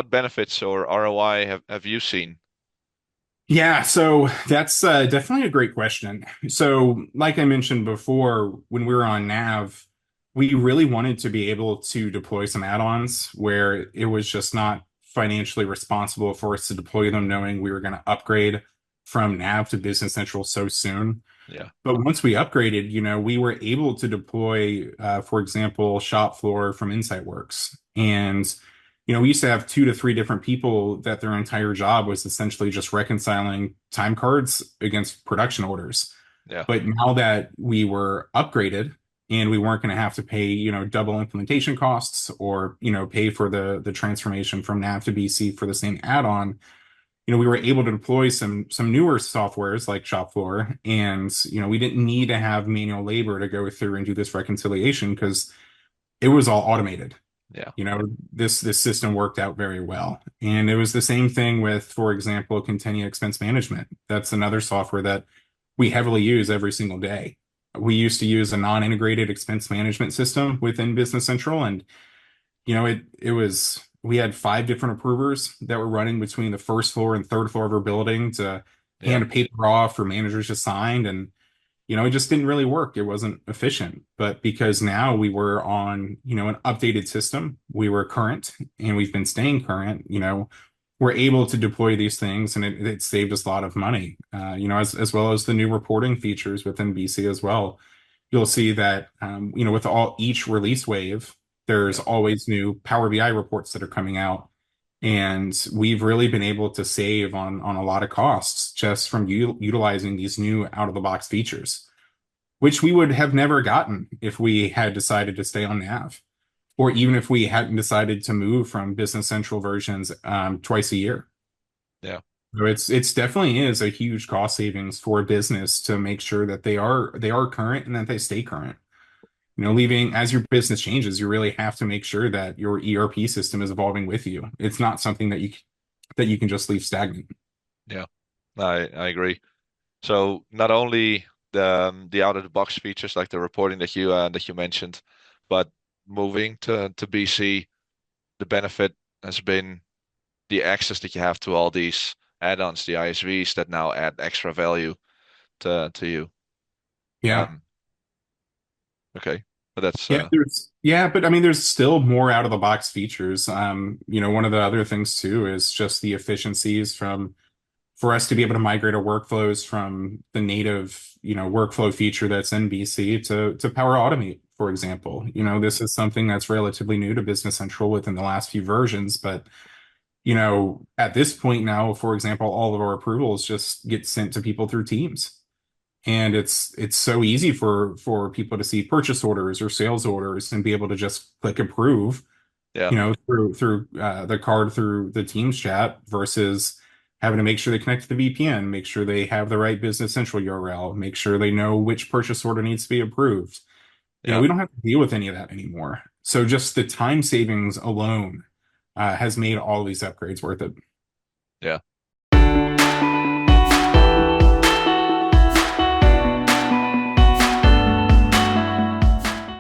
what benefits or ROI have you seen? Yeah, so that's definitely a great question. So, like I mentioned before, when we were on Nav, we really wanted to be able to deploy some add-ons where it was just not financially responsible for us to deploy them, knowing we were going to upgrade from Nav to Business Central so soon. Yeah. But once we upgraded, we were able to deploy, for example, shop floor from InsightWorks. And, we used to have 2 to 3 different people that their entire job was essentially just reconciling time cards against production orders. Yeah. But now that we were upgraded and we weren't going to have to pay, double implementation costs or, pay for the transformation from NAV to BC for the same add-on, we were able to deploy some newer softwares like Shopfloor, and we didn't need to have manual labor to go through and do this reconciliation because it was all automated. Yeah. This system worked out very well, and it was the same thing with, for example, Continue Expense Management. That's another software that we heavily use every single day. We used to use a non-integrated expense management system within Business Central, and it was we had 5 different approvers that were running between the first floor and third floor of our building to Yeah. hand a paper off for managers to sign, and it just didn't really work. It wasn't efficient. But because now we were on, an updated system, we were current, and we've been staying current, we're able to deploy these things, and it saved us a lot of money. As well as the new reporting features within BC as well. You'll see that, with each release wave, there's Yeah. always new Power BI reports that are coming out. And we've really been able to save on a lot of costs just from utilizing these new out of the box features, which we would have never gotten if we had decided to stay on Nav, or even if we hadn't decided to move from Business Central versions twice a year. Yeah. So it's definitely is a huge cost savings for a business to make sure that they are current and that they stay current. Leaving as your business changes, you really have to make sure that your ERP system is evolving with you. It's not something that you can just leave stagnant. Yeah. I agree. So not only the out of the box features like the reporting that you mentioned, but moving to BC, the benefit has been the access that you have to all these add-ons, the ISVs that now add extra value to you. Yeah. Um, okay, but that's But I mean, there's still more out of the box features. One of the other things too is just the efficiencies for us to be able to migrate our workflows from the native, workflow feature that's in BC to Power Automate, for example. This is something that's relatively new to Business Central within the last few versions, but at this point now, for example, all of our approvals just get sent to people through Teams. And it's so easy for people to see purchase orders or sales orders and be able to just click approve, yeah, through the card through the Teams chat versus having to make sure they connect to the VPN, make sure they have the right Business Central URL, make sure they know which purchase order needs to be approved. yeah, We don't have to deal with any of that anymore. So just the time savings alone has made all these upgrades worth it. yeah.